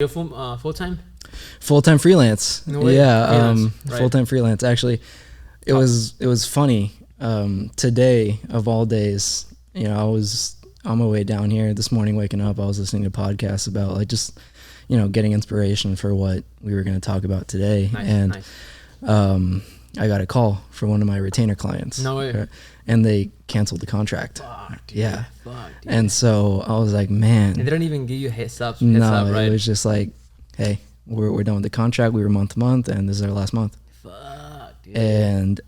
You're full time? Full-time freelance. No way. Yeah, Right. full-time freelance. Actually, it was funny. Today of all days, I was on my way down here this morning, waking up. I was listening to podcasts about like just getting inspiration for what we were going to talk about today, Nice. I got a call from one of my retainer clients. No way. And they canceled the contract. Fuck, dude. Yeah. Fuck, dude. And so I was like, man. And they don't even give you heads up, No, right? it was just like, hey, we're done with the contract. We were month to month, and this is our last month. Fuck, dude. And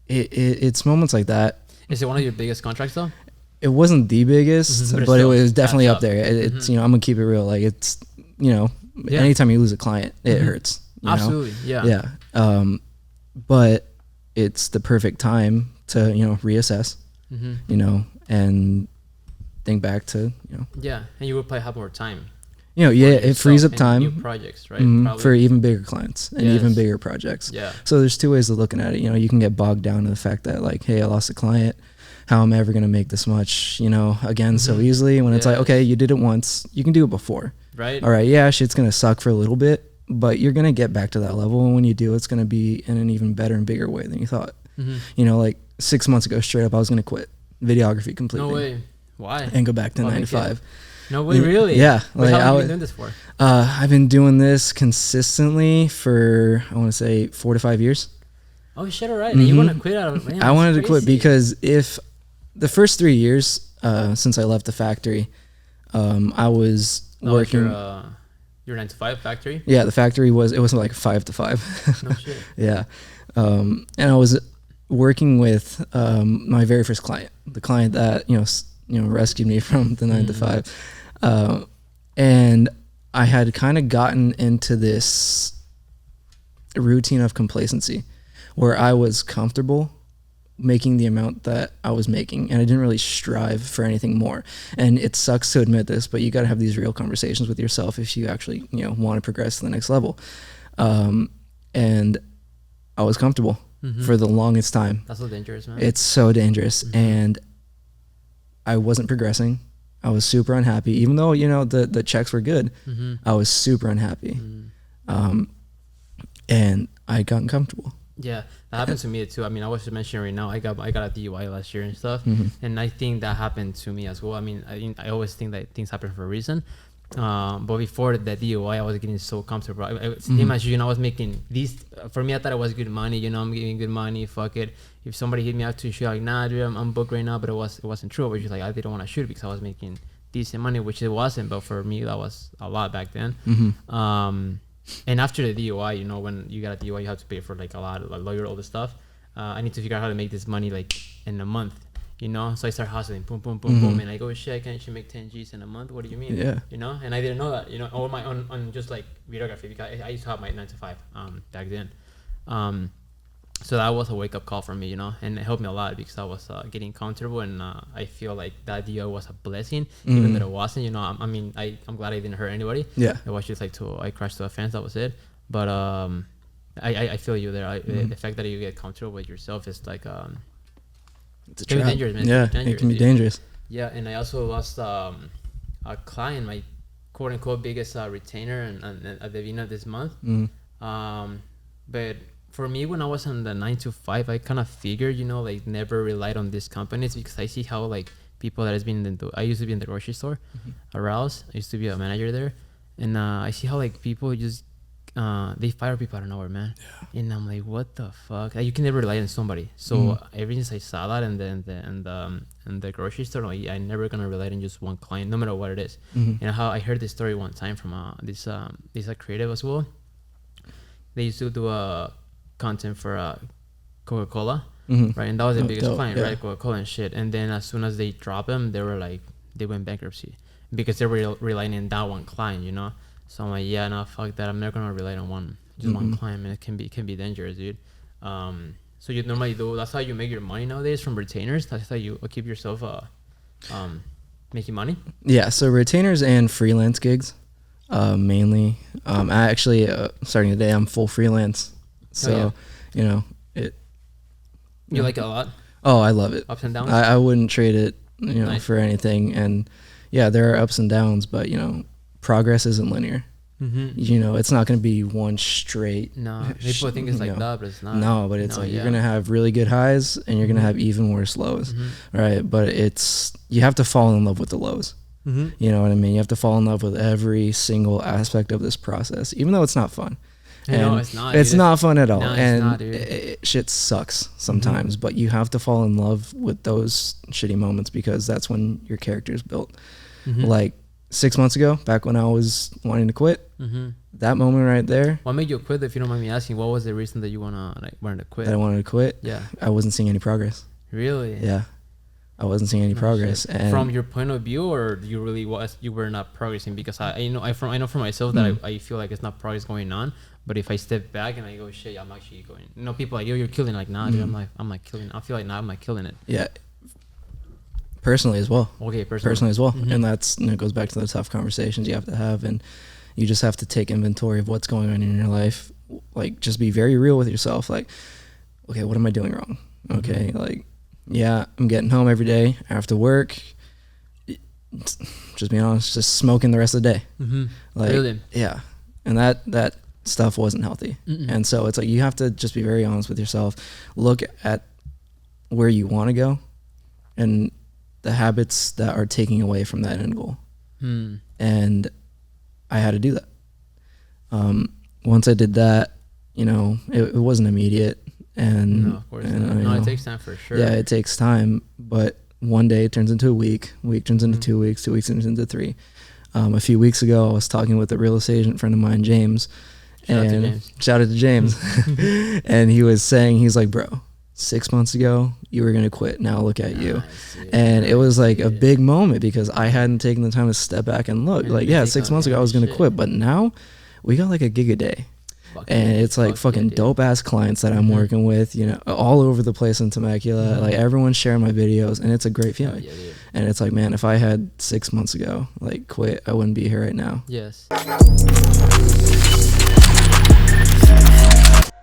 it's moments like that. Is it one of your biggest contracts though? It wasn't the biggest, Mhm, but it still was definitely adds up there. It's I'm gonna keep it real. Like it's Yeah. anytime you lose a client, it hurts. you know? Absolutely. Yeah. Yeah. But it's the perfect time to reassess. And think back to Yeah. And you would probably have more time. it frees up and time. New projects, right? For even bigger clients and even Yes. bigger projects. Yeah. So there's two ways of looking at it. You can get bogged down in the fact that like, hey, I lost a client. How am I ever going to make this much, again so easily? When it's like, okay, you did it once, you can do it before. Right. All right, yeah, shit's going to suck for a little bit, but you're going to get back to that level. And when you do, it's going to be in an even better and bigger way than you thought. Like 6 months ago, straight up, I was going to quit videography completely. No way. Why? And go back to What 9 to makes it- 5. No way, really? Yeah. Wait, how long have you I been doing this for? I've been doing this consistently for, I want to say 4 to 5 years. Oh shit! All right. And you want to quit out of? Man, I wanted to quit crazy. because if the first 3 years since I left the factory, I was working. Your 9 to 5 factory. Yeah, the factory it was like 5 to 5. No shit. Yeah, and I was working with my very first client, the client that rescued me from the 9 to 5, and I had kind of gotten into this routine of complacency where I was comfortable making the amount that I was making, and I didn't really strive for anything more. And it sucks to admit this, but you got to have these real conversations with yourself if you actually want to progress to the next level. And I was comfortable for the longest time. That's so dangerous, man. It's so dangerous. And I wasn't progressing. I was super unhappy, even though the checks were good. I was super unhappy. And I got uncomfortable. Yeah, that happened to me too. I mean, I was just mentioning right now, I got a DUI last year and stuff, and I think that happened to me as well. I mean, I always think that things happen for a reason. But before the DUI, I was getting so comfortable. Imagine, I was making these. For me, I thought it was good money. I'm getting good money. Fuck it. If somebody hit me out to shoot, like, nah, dude, I'm booked right now. But it wasn't true. It was just like I didn't want to shoot because I was making decent money, which it wasn't. But for me, that was a lot back then. And after the DUI, when you got a DUI, you have to pay for like a lot of like lawyer, all this stuff. I need to figure out how to make this money like in a month, So I start hustling, boom, boom, boom, boom, and I go, shit, I can actually make 10 G's in a month. What do you mean? Yeah. And I didn't know that, on just like videography, because I used to have my 9 to 5 back then. So that was a wake up call for me, and it helped me a lot because I was getting comfortable, and I feel like that DUI was a blessing, even though it wasn't. I'm glad I didn't hurt anybody. Yeah. It was just like I crashed to a fence. That was it. But I feel you there. The fact that you get comfortable with yourself is like It's a can be trap. dangerous, man. Yeah, Dangerous, it can be dude. dangerous. Yeah, and I also lost a client, my quote unquote biggest retainer, and at the beginning of this month. But for me, when I was on the 9 to 5, I kind of figured, like never relied on these companies because I see how like people that has been I used to be in the grocery store, Arouse. I used to be a manager there, and I see how like people just they fire people out of nowhere, man. Yeah. And I'm like, what the fuck? Like, you can never rely on somebody. So ever since I saw that, and then the grocery store, like, I never gonna rely on just one client, no matter what it is. How I heard this story one time from this creative as well. They used to do content for Coca-Cola, right? And that was the biggest client, right? Coca-Cola and shit. And then as soon as they dropped them, they went bankruptcy because they were relying on that one client, So I'm like, yeah, no, fuck that. I'm not gonna rely on one client, man. It can be dangerous, dude. So you normally do. That's how you make your money nowadays, from retainers. That's how you keep yourself making money. Yeah, so retainers and freelance gigs, mainly. I actually starting today, I'm full freelance. So it. You like it a lot? Oh, I love it. Ups and downs. I wouldn't trade it, Nice. for anything. And yeah, there are ups and downs, but progress isn't linear. Mm-hmm. You know, it's not going to be one straight. No, people think it's like that, but it's not. No, but it's like you're going to have really good highs and you're going to have even worse lows, right? But you have to fall in love with the lows. Mm-hmm. You know what I mean? You have to fall in love with every single aspect of this process, even though it's not fun. No, it's not. It's not fun at all. No, and it's not, dude. Shit sucks sometimes, but you have to fall in love with those shitty moments because that's when your character is built. Like 6 months ago, back when I was wanting to quit, that moment right there. What made you quit? If you don't mind me asking, what was the reason that you wanted to quit? That I wanted to quit. Yeah, I wasn't seeing any progress. Really? Yeah, I wasn't seeing any progress. And from your point of view, or you were not progressing? Because I know for myself that I feel like it's not progress going on. But if I step back and I go, shit, I'm actually going. You know, people are like, yo, you're killing. Like, nah, dude, I'm like killing. I feel like nah, I'm like killing it. Yeah. Personally as well. Okay, personally as well. And that's, it goes back to the tough conversations you have to have, and you just have to take inventory of what's going on in your life. Like, just be very real with yourself. Like, okay, what am I doing wrong? Okay, like, yeah, I'm getting home every day after work. Just being honest, just smoking the rest of the day. Like, really? Yeah, and that stuff wasn't healthy. And so it's like you have to just be very honest with yourself. Look at where you want to go, and the habits that are taking away from that end goal. And I had to do that. Once I did that, you know, it wasn't immediate. And no, of course not. No, it takes time for sure. Yeah, it takes time. But one day it turns into a week turns into 2 weeks, 2 weeks turns into 3. A few weeks ago, I was talking with a real estate agent friend of mine, James. Shout out to James. And he was saying, he's like, bro, 6 months ago, you were going to quit. Now look at you. And it was like a big moment because I hadn't taken the time to step back and look. Like, yeah, 6 months ago I was going to quit, but now we got like a gig a day. And it's like fucking dope ass clients that I'm working with, you know, all over the place in Temecula. Like, everyone's sharing my videos, and it's a great feeling. And it's like, man, if I had 6 months ago, like, quit, I wouldn't be here right now. Yes.